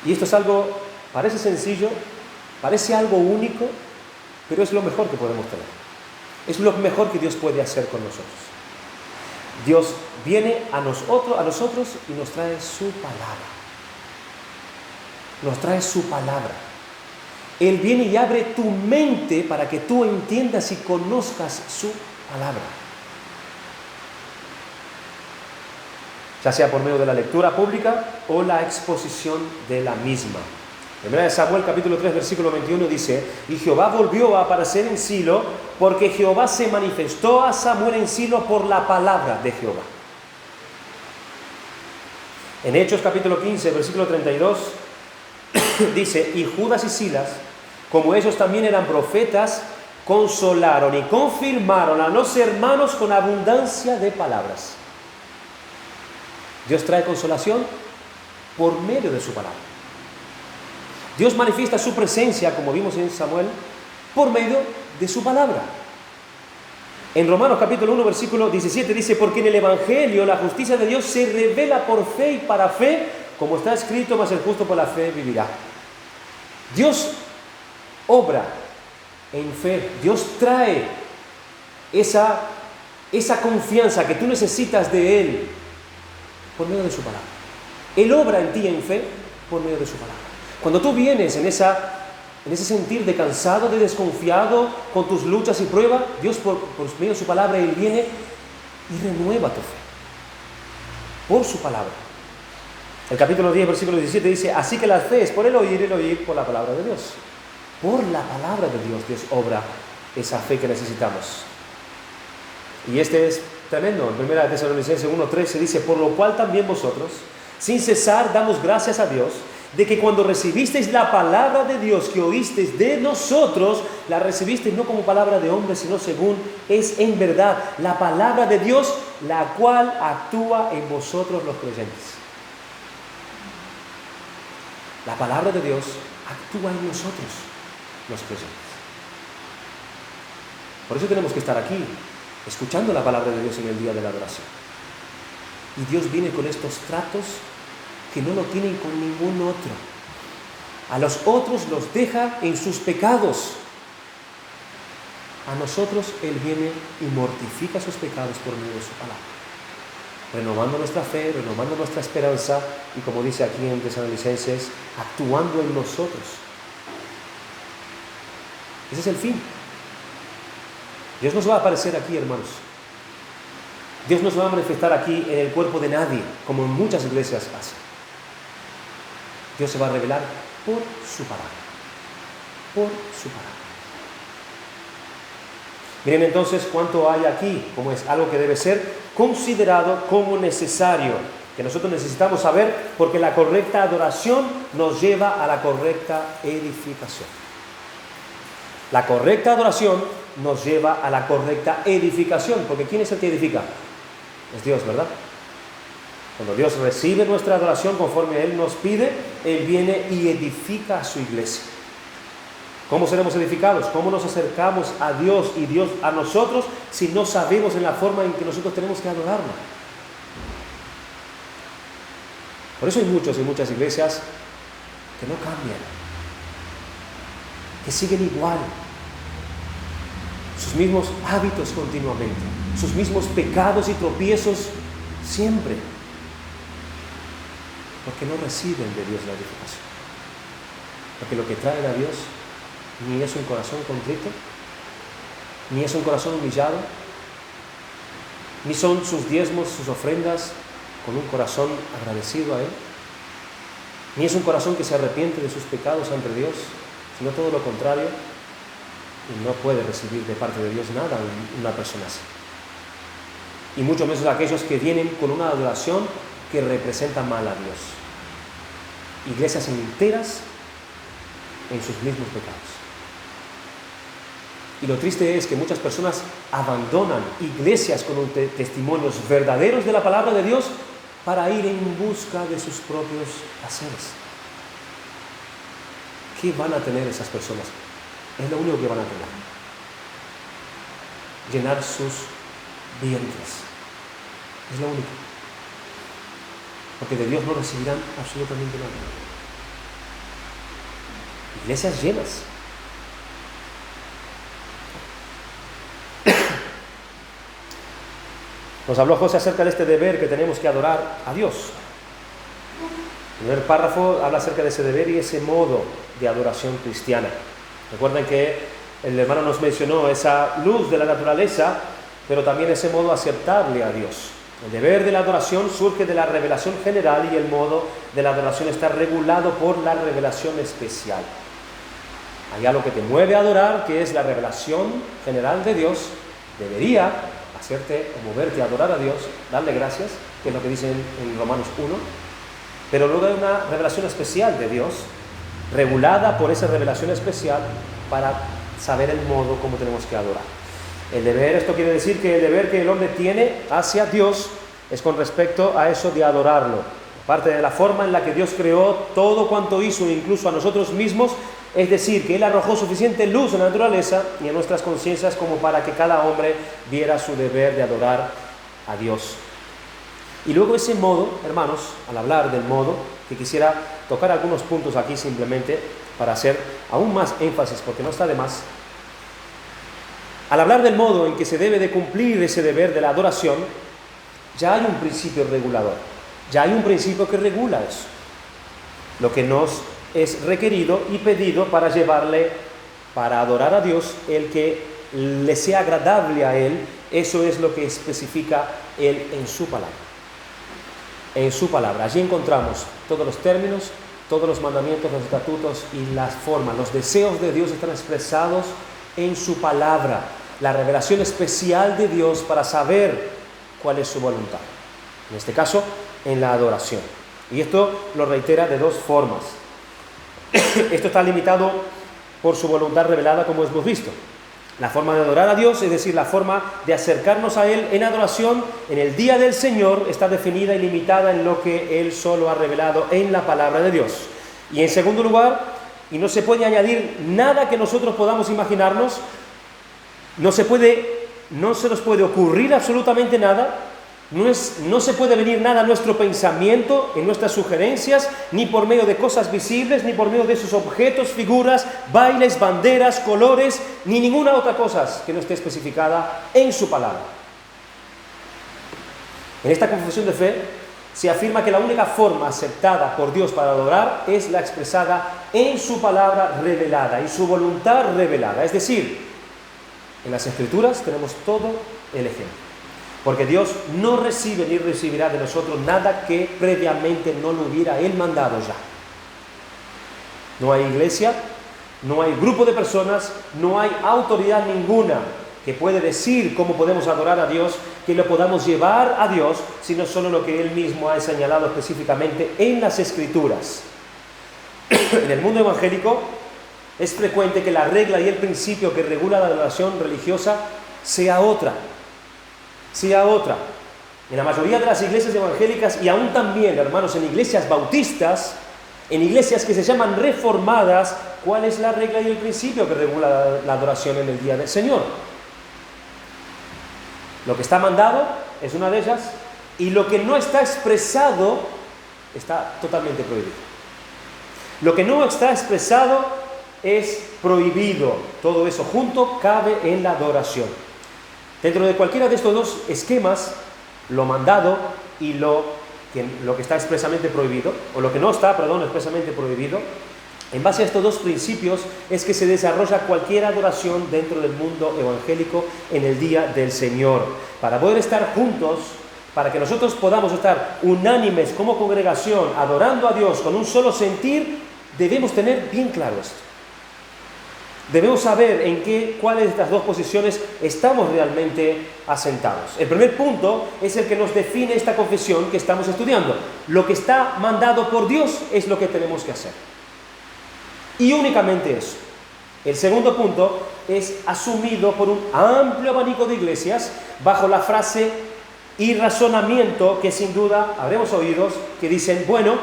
Y esto es algo, parece sencillo, parece algo único, pero es lo mejor que podemos tener. Es lo mejor que Dios puede hacer con nosotros. Dios viene a nosotros y nos trae su palabra. Nos trae su palabra. Él viene y abre tu mente para que tú entiendas y conozcas su palabra. Ya sea por medio de la lectura pública o la exposición de la misma. 1 Samuel capítulo 3 versículo 21 dice: y Jehová volvió a aparecer en Silo, porque Jehová se manifestó a Samuel en Silo por la palabra de Jehová. En Hechos capítulo 15 versículo 32 dice: y Judas y Silas, como ellos también eran profetas, consolaron y confirmaron a los hermanos con abundancia de palabras. Dios trae consolación por medio de su palabra. Dios manifiesta su presencia, como vimos en Samuel, por medio de su palabra. En Romanos capítulo 1, versículo 17 dice: porque en el Evangelio la justicia de Dios se revela por fe y para fe, como está escrito, mas el justo por la fe vivirá. Dios obra en fe. Dios trae esa confianza que tú necesitas de Él por medio de su palabra. Él obra en ti en fe por medio de su palabra. Cuando tú vienes en ese sentir de cansado, de desconfiado, con tus luchas y pruebas, Dios por medio de su palabra, Él viene y renueva tu fe por su palabra. El capítulo 10, versículo 17 dice: así que la fe es por el oír por la palabra de Dios. Por la palabra de Dios, Dios obra esa fe que necesitamos. Y este es tremendo. En 1 Tesalonicenses 1:3 se dice: por lo cual también vosotros, sin cesar, damos gracias a Dios, de que cuando recibisteis la palabra de Dios que oísteis de nosotros, la recibisteis no como palabra de hombre, sino según es en verdad la palabra de Dios, la cual actúa en vosotros los creyentes. La palabra de Dios actúa en nosotros, los creyentes. Por eso tenemos que estar aquí, escuchando la palabra de Dios en el día de la adoración. Y Dios viene con estos tratos que no lo tienen con ningún otro. A los otros los deja en sus pecados. A nosotros Él viene y mortifica sus pecados por medio de su palabra, renovando nuestra fe, renovando nuestra esperanza y, como dice aquí en Tesalonicenses, actuando en nosotros. Ese es el fin. Dios no se va a aparecer aquí, hermanos. Dios no se va a manifestar aquí en el cuerpo de nadie, como en muchas iglesias hacen. Dios se va a revelar por su palabra. Por su palabra. Miren entonces cuánto hay aquí, como es algo que debe ser considerado como necesario, que nosotros necesitamos saber, porque la correcta adoración nos lleva a la correcta edificación. La correcta adoración nos lleva a la correcta edificación, porque ¿quién es el que edifica? Es Dios, ¿verdad? Cuando Dios recibe nuestra adoración conforme Él nos pide, Él viene y edifica a su iglesia. ¿Cómo seremos edificados? ¿Cómo nos acercamos a Dios y Dios a nosotros si no sabemos en la forma en que nosotros tenemos que adorarlo? Por eso hay muchos y muchas iglesias que no cambian, que siguen igual, sus mismos hábitos continuamente, sus mismos pecados y tropiezos siempre, porque no reciben de Dios la edificación. Porque lo que traen a Dios ni es un corazón contrito, ni es un corazón humillado, ni son sus diezmos, sus ofrendas con un corazón agradecido a Él, ni es un corazón que se arrepiente de sus pecados ante Dios, sino todo lo contrario, y no puede recibir de parte de Dios nada una persona así. Y mucho menos aquellos que vienen con una adoración que representa mal a Dios. Iglesias enteras en sus mismos pecados. Y lo triste es que muchas personas abandonan iglesias con testimonios verdaderos de la palabra de Dios para ir en busca de sus propios placeres. ¿Qué van a tener esas personas? Es lo único que van a tener: llenar sus vientres. Es lo único. Porque de Dios no recibirán absolutamente nada. Iglesias llenas. Nos habló José acerca de este deber que tenemos que adorar a Dios. El primer párrafo habla acerca de ese deber y ese modo de adoración cristiana. Recuerden que el hermano nos mencionó esa luz de la naturaleza, pero también ese modo aceptable a Dios. El deber de la adoración surge de la revelación general y el modo de la adoración está regulado por la revelación especial. Hay algo que te mueve a adorar, que es la revelación general de Dios. Debería hacerte o moverte a adorar a Dios, darle gracias, que es lo que dice en Romanos 1. Pero luego hay una revelación especial de Dios, regulada por esa revelación especial para saber el modo como tenemos que adorar. El deber, esto quiere decir que el deber que el hombre tiene hacia Dios es con respecto a eso de adorarlo. Aparte de la forma en la que Dios creó todo cuanto hizo, incluso a nosotros mismos, es decir, que Él arrojó suficiente luz en la naturaleza y en nuestras conciencias como para que cada hombre viera su deber de adorar a Dios. Y luego ese modo, hermanos, al hablar del modo, que quisiera tocar algunos puntos aquí simplemente para hacer aún más énfasis, porque no está de más. Al hablar del modo en que se debe de cumplir ese deber de la adoración, ya hay un principio regulador, ya hay un principio que regula eso. Lo que nos es requerido y pedido para llevarle, para adorar a Dios, el que le sea agradable a Él, eso es lo que especifica Él en su palabra. En su palabra, allí encontramos todos los términos, todos los mandamientos, los estatutos y las formas. Los deseos de Dios están expresados en su palabra, la revelación especial de Dios para saber cuál es su voluntad. En este caso, en la adoración. Y esto lo reitera de dos formas. Esto está limitado por su voluntad revelada, como hemos visto. La forma de adorar a Dios, es decir, la forma de acercarnos a Él en adoración en el día del Señor, está definida y limitada en lo que Él solo ha revelado en la palabra de Dios. Y en segundo lugar, y no se puede añadir nada que nosotros podamos imaginarnos, no se nos puede ocurrir absolutamente nada, no se puede venir nada a nuestro pensamiento, en nuestras sugerencias, ni por medio de cosas visibles, ni por medio de esos objetos, figuras, bailes, banderas, colores, ni ninguna otra cosa que no esté especificada en su palabra. En esta confesión de fe se afirma que la única forma aceptada por Dios para adorar es la expresada en su palabra revelada y su voluntad revelada. Es decir, en las Escrituras tenemos todo el ejemplo. Porque Dios no recibe ni recibirá de nosotros nada que previamente no lo hubiera Él mandado ya. No hay iglesia, no hay grupo de personas, no hay autoridad ninguna que puede decir cómo podemos adorar a Dios, que lo podamos llevar a Dios, sino solo lo que Él mismo ha señalado específicamente en las Escrituras. En el mundo evangélico es frecuente que la regla y el principio que regula la adoración religiosa sea otra. En la mayoría de las iglesias evangélicas y aún también, hermanos, en iglesias bautistas, en iglesias que se llaman reformadas, ¿cuál es la regla y el principio que regula la adoración en el día del Señor? Lo que está mandado es una de ellas, y lo que no está expresado está totalmente prohibido. Lo que no está expresado es prohibido. Todo eso junto cabe en la adoración. Dentro de cualquiera de estos dos esquemas, lo mandado y lo que está expresamente prohibido, o lo que no está, expresamente prohibido, en base a estos dos principios es que se desarrolla cualquier adoración dentro del mundo evangélico en el día del Señor. Para poder estar juntos, para que nosotros podamos estar unánimes como congregación, adorando a Dios con un solo sentir, debemos tener bien claro esto. Debemos saber cuáles de estas dos posiciones estamos realmente asentados. El primer punto es el que nos define esta confesión que estamos estudiando. Lo que está mandado por Dios es lo que tenemos que hacer. Y únicamente eso. El segundo punto es asumido por un amplio abanico de iglesias bajo la frase y razonamiento que sin duda habremos oído, que dicen, bueno,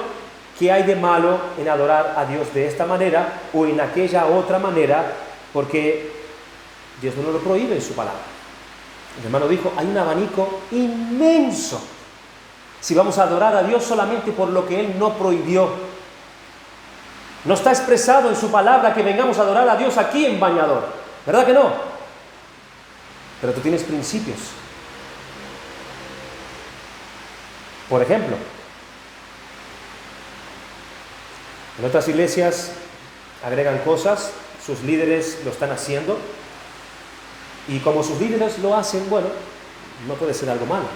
¿qué hay de malo en adorar a Dios de esta manera o en aquella otra manera? Porque Dios no lo prohíbe en su palabra. El hermano dijo, hay un abanico inmenso. Si vamos a adorar a Dios solamente por lo que Él no prohibió. No está expresado en su palabra que vengamos a adorar a Dios aquí en Bañador. ¿Verdad que no? Pero tú tienes principios. Por ejemplo, en otras iglesias agregan cosas, sus líderes lo están haciendo, y como sus líderes lo hacen, bueno, no puede ser algo malo.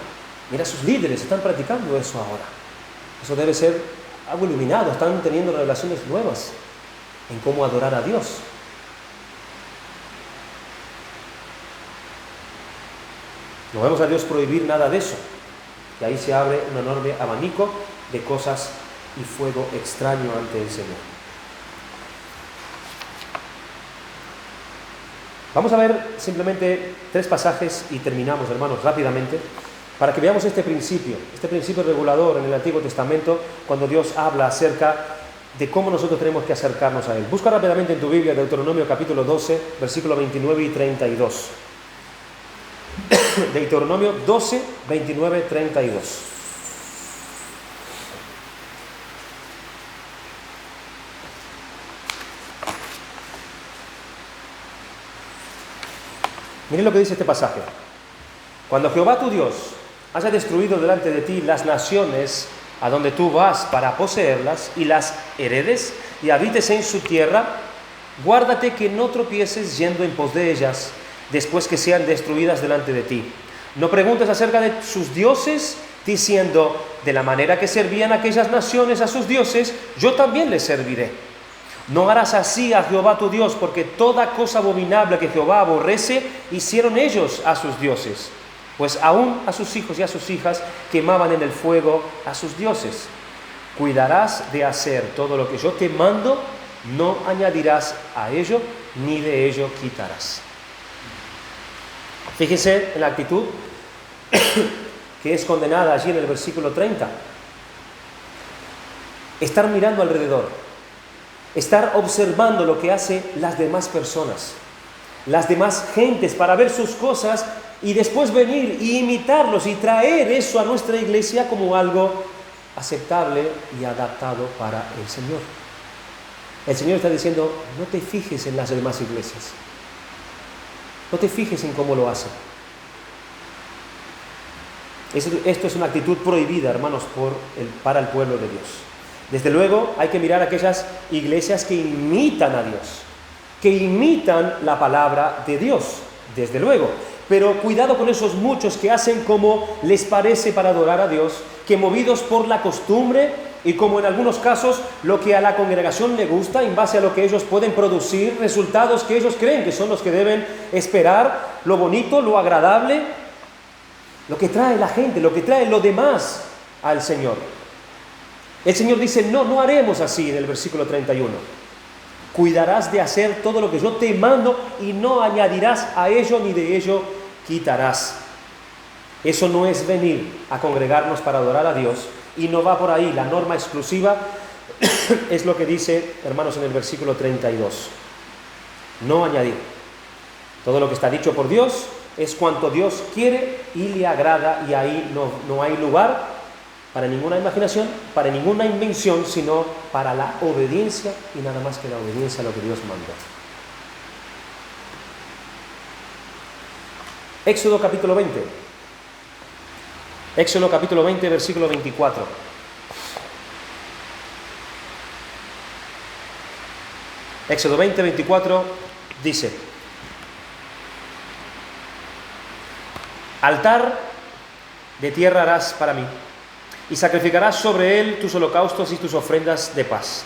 Mira, sus líderes están practicando eso ahora. Eso debe ser algo iluminado, están teniendo revelaciones nuevas en cómo adorar a Dios. No vemos a Dios prohibir nada de eso. Y ahí se abre un enorme abanico de cosas y fuego extraño ante el Señor. Vamos a ver simplemente 3 pasajes y terminamos, hermanos, rápidamente, para que veamos este principio regulador en el Antiguo Testamento, cuando Dios habla acerca de cómo nosotros tenemos que acercarnos a Él. Busca rápidamente en tu Biblia Deuteronomio capítulo 12, versículos 29 y 32. Deuteronomio 12, 29, 32. Miren lo que dice este pasaje. Cuando Jehová tu Dios haya destruido delante de ti las naciones a donde tú vas para poseerlas y las heredes y habites en su tierra, guárdate que no tropieces yendo en pos de ellas después que sean destruidas delante de ti. No preguntes acerca de sus dioses, diciendo, de la manera que servían aquellas naciones a sus dioses, yo también les serviré. No harás así a Jehová tu Dios, porque toda cosa abominable que Jehová aborrece, hicieron ellos a sus dioses. Pues aún a sus hijos y a sus hijas quemaban en el fuego a sus dioses. Cuidarás de hacer todo lo que yo te mando, no añadirás a ello, ni de ello quitarás. Fíjense en la actitud que es condenada allí en el versículo 30. Estar mirando alrededor, estar observando lo que hacen las demás personas, las demás gentes, para ver sus cosas y después venir y imitarlos y traer eso a nuestra iglesia como algo aceptable y adaptado para el Señor. El Señor está diciendo, no te fijes en las demás iglesias. No te fijes en cómo lo hacen. Esto es una actitud prohibida, hermanos, para el pueblo de Dios. Desde luego, hay que mirar aquellas iglesias que imitan a Dios, que imitan la palabra de Dios, desde luego. Pero cuidado con esos muchos que hacen como les parece para adorar a Dios, que movidos por la costumbre y como en algunos casos lo que a la congregación le gusta, en base a lo que ellos pueden producir, resultados que ellos creen que son los que deben esperar, lo bonito, lo agradable, lo que trae la gente, lo que trae lo demás al Señor. El Señor dice, no haremos así en el versículo 31. Cuidarás de hacer todo lo que yo te mando y no añadirás a ello ni de ello quitarás. Eso no es venir a congregarnos para adorar a Dios y no va por ahí. La norma exclusiva es lo que dice, hermanos, en el versículo 32. No añadir. Todo lo que está dicho por Dios es cuanto Dios quiere y le agrada, y ahí no hay lugar para ninguna imaginación, para ninguna invención, sino para la obediencia y nada más que la obediencia a lo que Dios mandó. Éxodo capítulo 20. Éxodo capítulo 20, versículo 24. Éxodo 20, 24 dice: altar de tierra harás para mí, y sacrificarás sobre él tus holocaustos y tus ofrendas de paz,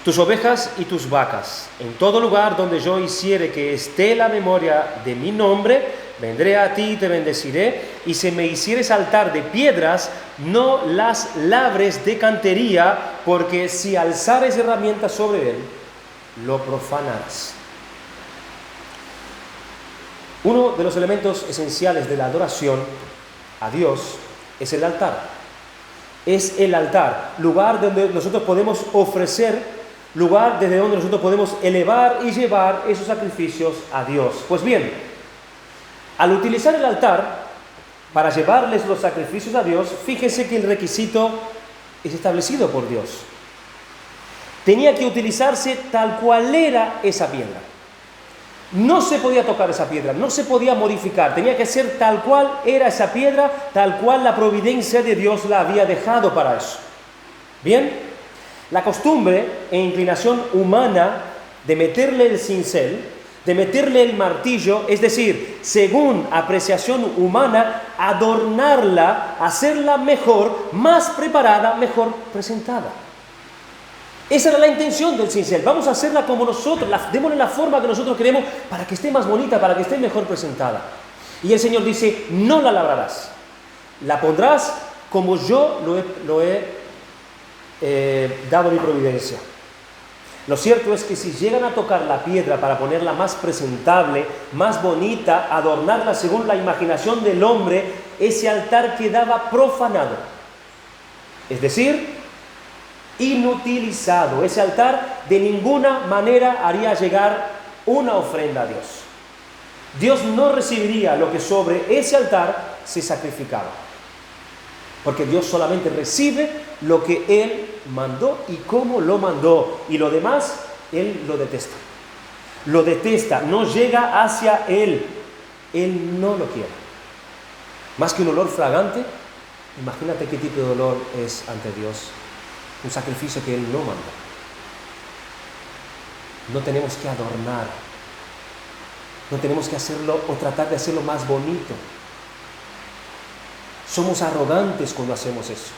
tus ovejas y tus vacas. En todo lugar donde yo hiciere que esté la memoria de mi nombre, vendré a ti y te bendeciré, y si me hicieres altar de piedras, no las labres de cantería, porque si alzares herramientas sobre él, lo profanarás. Uno de los elementos esenciales de la adoración a Dios es el altar. Es el altar, lugar donde nosotros podemos ofrecer, lugar desde donde nosotros podemos elevar y llevar esos sacrificios a Dios. Pues bien, al utilizar el altar para llevarles los sacrificios a Dios, fíjense que el requisito es establecido por Dios. Tenía que utilizarse tal cual era esa piedra. No se podía tocar esa piedra, no se podía modificar, tenía que ser tal cual era esa piedra, tal cual la providencia de Dios la había dejado para eso. Bien, la costumbre e inclinación humana de meterle el cincel, de meterle el martillo, es decir, según apreciación humana, adornarla, hacerla mejor, más preparada, mejor presentada. Esa era la intención del cincel. Vamos a hacerla como nosotros, démosle la forma que nosotros queremos para que esté más bonita, para que esté mejor presentada. Y el Señor dice, no la labrarás, la pondrás como yo lo he dado mi providencia. Lo cierto es que si llegan a tocar la piedra para ponerla más presentable, más bonita, adornarla según la imaginación del hombre, ese altar quedaba profanado. Es decir, inutilizado. Ese altar de ninguna manera haría llegar una ofrenda a Dios. Dios no recibiría lo que sobre ese altar se sacrificaba. Porque Dios solamente recibe lo que Él mandó y cómo lo mandó. Y lo demás, Él lo detesta. Lo detesta, no llega hacia Él. Él no lo quiere. Más que un olor fragante, imagínate qué tipo de olor es ante Dios. Un sacrificio que Él no mandó. No tenemos que adornar. No tenemos que hacerlo o tratar de hacerlo más bonito. Somos arrogantes cuando hacemos eso.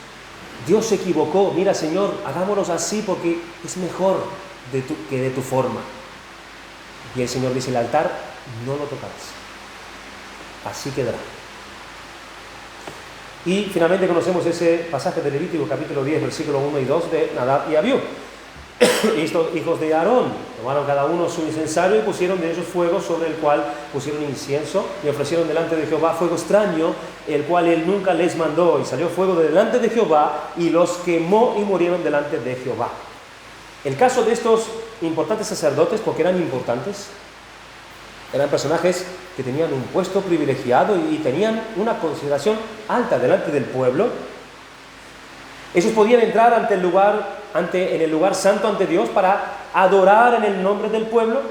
Dios se equivocó. Mira, Señor, hagámoslos así porque es mejor que de tu forma. Y el Señor dice, el altar no lo tocarás. Así quedará. Y finalmente conocemos ese pasaje de Levítico, capítulo 10, versículo 1 y 2 de Nadab y Abiú. Estos hijos de Aarón tomaron cada uno su incensario y pusieron de ellos fuego sobre el cual pusieron incienso y ofrecieron delante de Jehová fuego extraño, el cual él nunca les mandó, y salió fuego de delante de Jehová y los quemó y murieron delante de Jehová. El caso de estos importantes sacerdotes, porque eran importantes, eran personajes que tenían un puesto privilegiado y tenían una consideración alta delante del pueblo. Ellos podían entrar en el lugar santo ante Dios para adorar en el nombre del pueblo,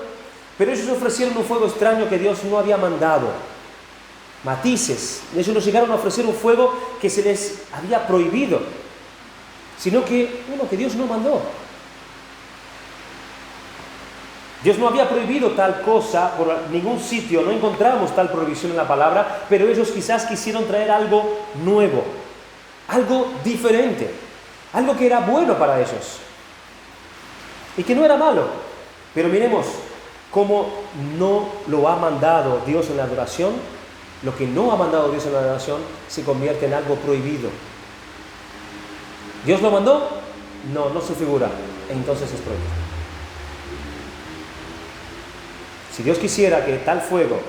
pero ellos ofrecieron un fuego extraño que Dios no había mandado. Matices. Ellos no llegaron a ofrecer un fuego que se les había prohibido, sino que uno que Dios no mandó. Dios no había prohibido tal cosa por ningún sitio, no encontramos tal prohibición en la palabra, pero ellos quizás quisieron traer algo nuevo, algo diferente, algo que era bueno para ellos y que no era malo. Pero miremos cómo no lo ha mandado Dios en la adoración. Lo que no ha mandado Dios en la adoración se convierte en algo prohibido. ¿Dios lo mandó? No, no se figura. Entonces es prohibido. Si Dios quisiera que tal fuego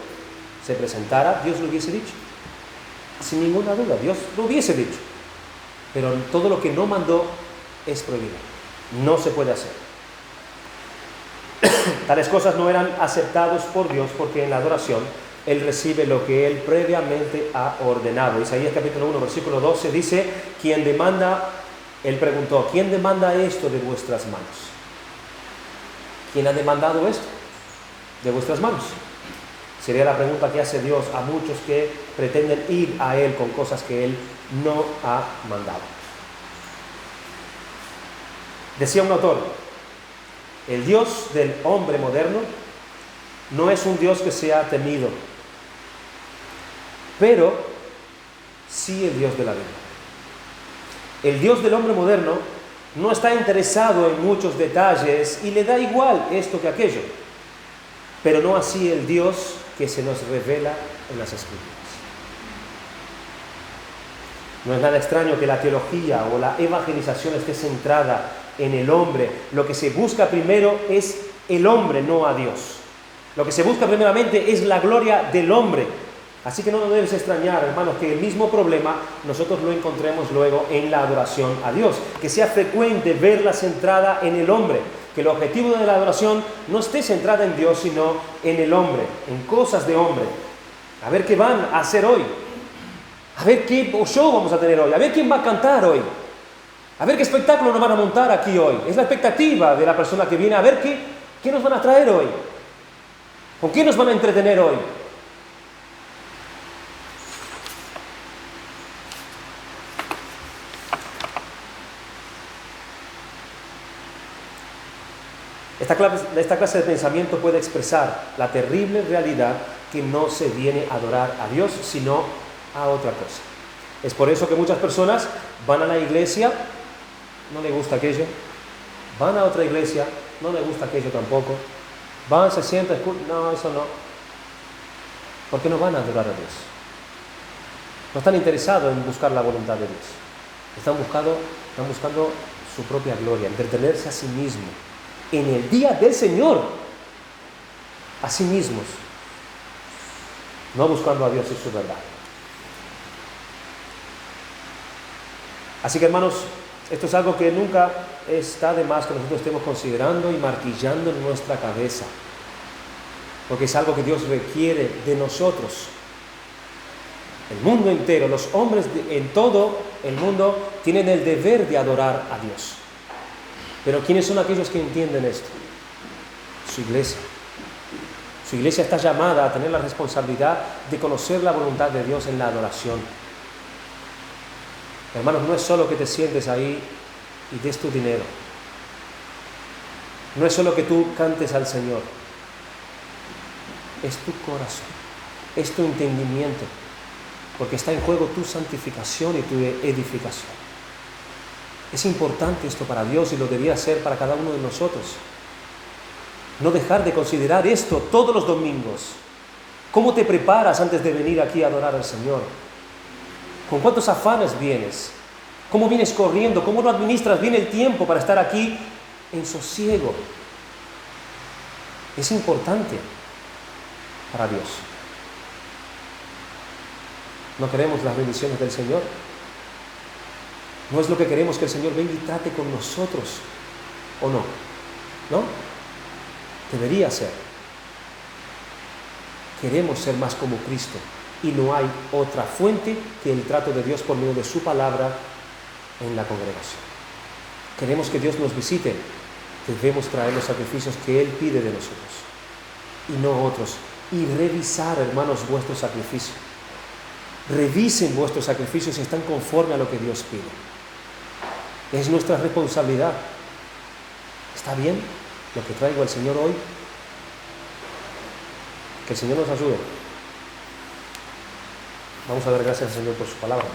se presentara, Dios lo hubiese dicho. Sin ninguna duda, Dios lo hubiese dicho. Pero todo lo que no mandó es prohibido. No se puede hacer. Tales cosas no eran aceptados por Dios porque en la adoración Él recibe lo que Él previamente ha ordenado. Isaías capítulo 1, versículo 12 dice, Él preguntó, ¿quién demanda esto de vuestras manos? ¿Quién ha demandado esto de vuestras manos? Sería la pregunta que hace Dios a muchos que pretenden ir a Él con cosas que Él no ha mandado. Decía un autor, el Dios del hombre moderno no es un Dios que sea temido, pero sí el Dios de la Biblia. El Dios del hombre moderno no está interesado en muchos detalles y le da igual esto que aquello, pero no así el Dios que se nos revela en las Escrituras. No es nada extraño que la teología o la evangelización esté centrada en el hombre. Lo que se busca primero es el hombre, no a Dios. Lo que se busca primeramente es la gloria del hombre. Así que no nos debes extrañar, hermanos, que el mismo problema nosotros lo encontremos luego en la adoración a Dios. Que sea frecuente verla centrada en el hombre. Que el objetivo de la adoración no esté centrada en Dios, sino en el hombre, en cosas de hombre. A ver qué van a hacer hoy. A ver qué show vamos a tener hoy. A ver quién va a cantar hoy. A ver qué espectáculo nos van a montar aquí hoy. Es la expectativa de la persona que viene a ver qué nos van a traer hoy. ¿Con quién nos van a entretener hoy? Esta clase de pensamiento puede expresar la terrible realidad que no se viene a adorar a Dios, sino a otra cosa. Es por eso que muchas personas van a la iglesia, no le gusta aquello, van a otra iglesia, no le gusta aquello tampoco, van, se sientan, no, eso no. ¿Por qué no van a adorar a Dios? No están interesados en buscar la voluntad de Dios. Están buscando su propia gloria, entretenerse a sí mismo. en el día del Señor a sí mismos, no buscando a Dios y su verdad. Así que, hermanos, esto es algo que nunca está de más que nosotros estemos considerando y martillando en nuestra cabeza, porque es algo que Dios requiere de nosotros. El mundo entero, los hombres en todo el mundo tienen el deber de adorar a Dios. Pero ¿quiénes son aquellos que entienden esto? Su iglesia. Su iglesia está llamada a tener la responsabilidad de conocer la voluntad de Dios en la adoración. Hermanos, no es solo que te sientes ahí y des tu dinero. No es solo que tú cantes al Señor. Es tu corazón, es tu entendimiento, porque está en juego tu santificación y tu edificación. Es importante esto para Dios y lo debería ser para cada uno de nosotros. No dejar de considerar esto todos los domingos. ¿Cómo te preparas antes de venir aquí a adorar al Señor? ¿Con cuántos afanes vienes? ¿Cómo vienes corriendo? ¿Cómo no administras bien el tiempo para estar aquí en sosiego? Es importante para Dios. ¿No queremos las bendiciones del Señor? ¿No es lo que queremos, que el Señor venga y trate con nosotros? ¿O no? ¿No? Debería ser. Queremos ser más como Cristo y no hay otra fuente que el trato de Dios por medio de su palabra en la congregación. Queremos que Dios nos visite. Debemos traer los sacrificios que Él pide de nosotros y no otros. Y revisar, hermanos, vuestro sacrificio. Revisen vuestros sacrificios si están conforme a lo que Dios pide. Es nuestra responsabilidad. ¿Está bien lo que traigo al Señor hoy? Que el Señor nos ayude. Vamos a dar gracias al Señor por su palabra.